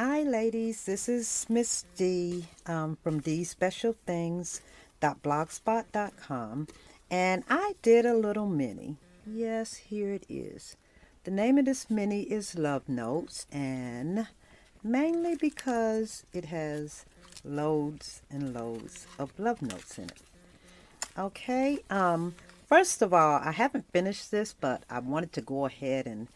Hi, ladies. This is Miss D from dspecialthings.blogspot.com, and I did a little mini. Yes, here it is. The name of this mini is Love Notes, and mainly because it has loads and loads of love notes in it. Okay. First of all, I haven't finished this, but I wanted to go ahead and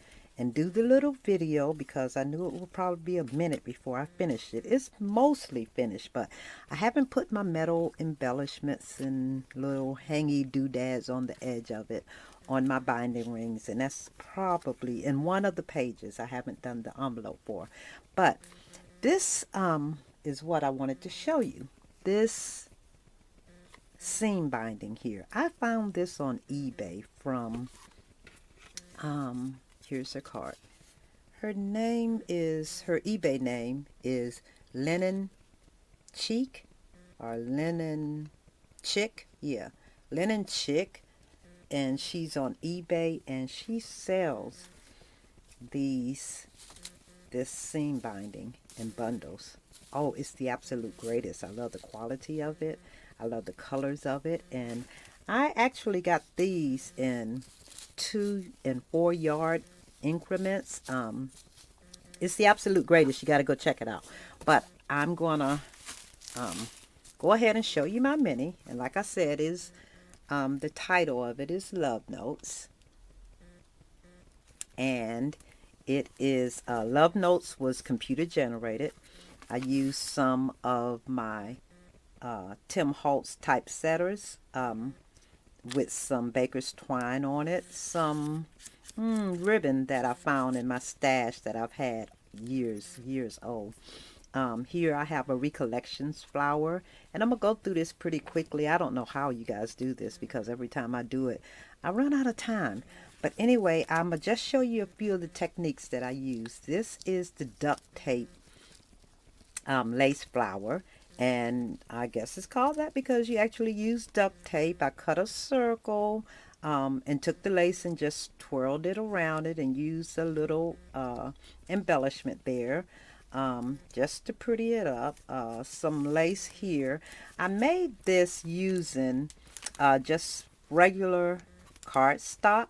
do the little video because I knew it would probably be a minute before I finished it. It's mostly finished, but I haven't put my metal embellishments and little hangy doodads on the edge of it on my binding rings, and that's probably in one of the pages I haven't done the envelope for. But this is what I wanted to show you. This seam binding here. I found this on eBay from, here's her card. Her eBay name is Linen Cheek or Linen Chick. Yeah, Linen Chick. And she's on eBay and she sells this seam binding in bundles. Oh, it's the absolute greatest. I love the quality of it. I love the colors of it. And I actually got these in 2 and 4 yard increments. It's the absolute greatest. You got to go check it out. But I'm going to go ahead and show you my mini. And like I said, the title of it is Love Notes. And it is Love Notes was computer generated. I used some of my Tim Holtz typesetters with some baker's twine on it, some ribbon that I found in my stash that I've had years old. Here I have a recollections flower, and I'm gonna go through this pretty quickly. I don't know how you guys do this because every time I do it I run out of time. But anyway, I'm gonna just show you a few of the techniques that I use. This is the duct tape lace flower, and I guess it's called that because you actually use duct tape. I cut a circle and took the lace and just twirled it around it and used a little embellishment there just to pretty it up. Some lace here. I made this using just regular cardstock,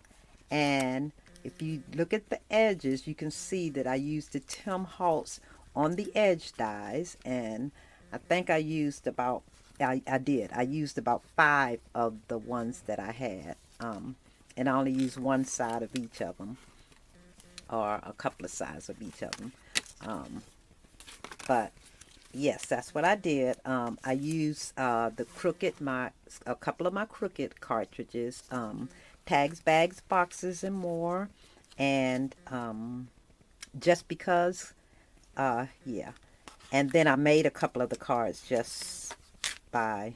and if you look at the edges you can see that I used the Tim Holtz on the edge dies, and I think I used about I used about 5 of the ones that I had, and I only used one side of each of them or a couple of sides of each of them, but yes, that's what I did. I used a couple of my crooked cartridges, tags, bags, boxes, and more, and just because yeah. And then I made a couple of the cards just by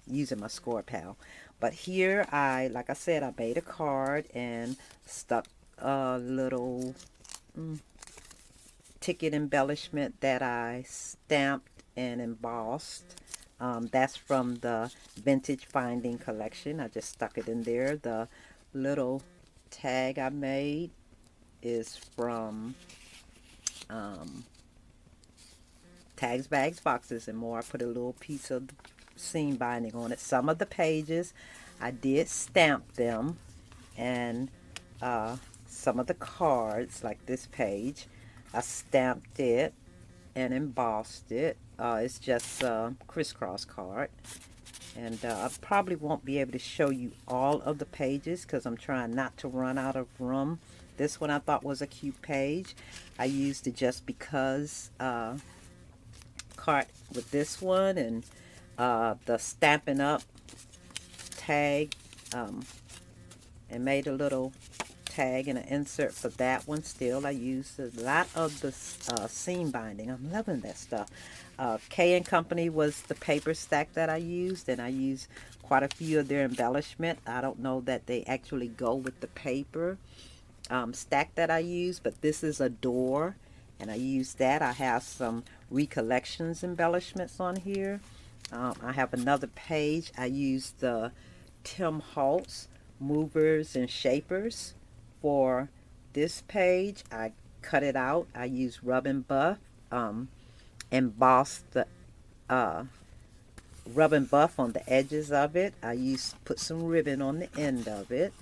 using my score pal. But here like I said, I made a card and stuck a little ticket embellishment that I stamped and embossed. That's from the Vintage Finding collection. I just stuck it in there. The little tag I made is from Tags, Bags, Boxes, and More. I put a little piece of seam binding on it. Some of the pages I did stamp them, and some of the cards, like this page, I stamped it and embossed it. It's just a crisscross card, and I probably won't be able to show you all of the pages because I'm trying not to run out of room. This one I thought was a cute page. I used the Just Because card with this one, and the Stampin' Up tag, and made a little tag and an insert for that one. Still, I used a lot of the seam binding. I'm loving that stuff. K and Company was the paper stack that I used, and I used quite a few of their embellishment. I don't know that they actually go with the paper stack that I use, but this is a door, and I use that. I have some recollections embellishments on here. I have another page. I use the Tim Holtz movers and shapers for this page. I cut it out. I use rub and buff emboss the uh, rub and buff on the edges of it. I put some ribbon on the end of it.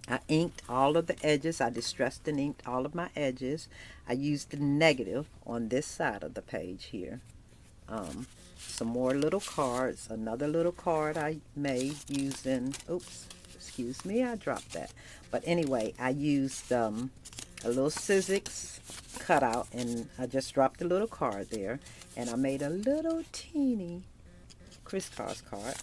I inked all of the edges. I distressed and inked all of my edges. I used the negative on this side of the page here. Some more little cards. Another little card I made using, oops, excuse me, I dropped that. But anyway, I used a little Sizzix cutout, and I just dropped a little card there. And I made a little teeny crisscross card.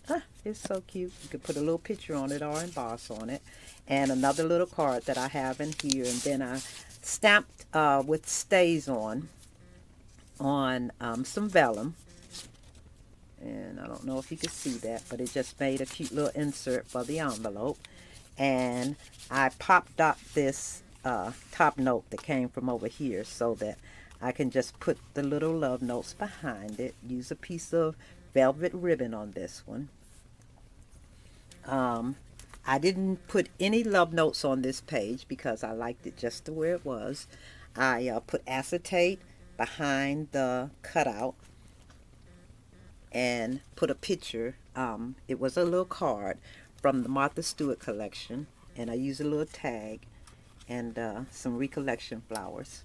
It's so cute. You could put a little picture on it or emboss on it. And another little card that I have in here. And then I stamped with stays on some vellum. And I don't know if you can see that, but it just made a cute little insert for the envelope. And I pop dot this top note that came from over here so that I can just put the little love notes behind it. Use a piece of velvet ribbon on this one. I didn't put any love notes on this page because I liked it just the way it was. I put acetate behind the cutout and put a picture. It was a little card from the Martha Stewart collection, and I used a little tag and some recollection flowers.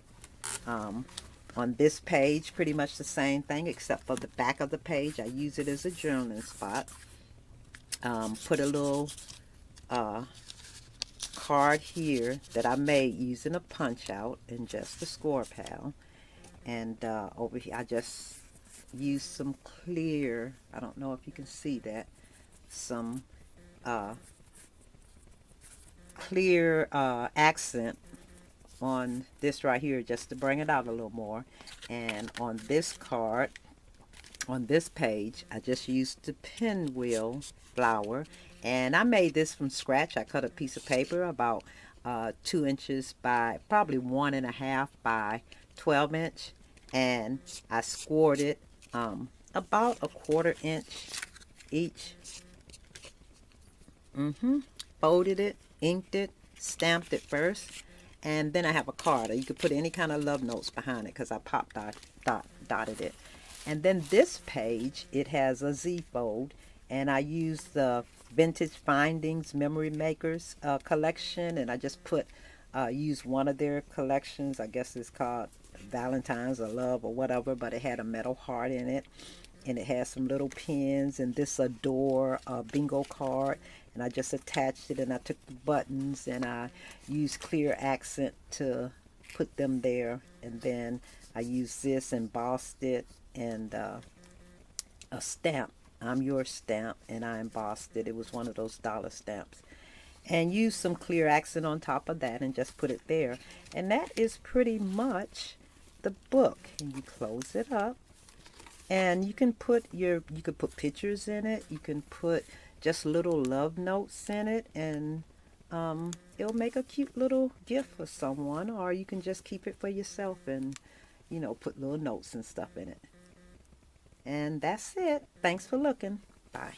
On this page, pretty much the same thing except for the back of the page. I use it as a journaling spot. Put a little card here that I made using a punch out and just a score pal. And over here I just used some clear, I don't know if you can see that, some clear accent on this right here just to bring it out a little more. And on this card, on this page, I just used the pinwheel flower, and I made this from scratch. I cut a piece of paper about 2 inches by probably 1.5 by 12 inch, and I scored it about a 1/4 inch each. Folded it, inked it, stamped it first, and then I have a card. Or you could put any kind of love notes behind it because I dotted it. And then this page, it has a Z fold, and I used the Vintage Findings Memory Makers collection, and I just used one of their collections. I guess it's called Valentine's or Love or whatever, but it had a metal heart in it, and it has some little pins, and this Adore bingo card, and I just attached it, and I took the buttons and I used clear accent to put them there, and then I used this, embossed it, and a stamp, I'm Your Stamp, and I embossed it. It was one of those dollar stamps, and used some clear accent on top of that and just put it there. And that is pretty much the book. And you close it up, and you could put pictures in it. You can put just little love notes in it, and it'll make a cute little gift for someone, or you can just keep it for yourself and put little notes and stuff in it. And that's it. Thanks for looking. Bye.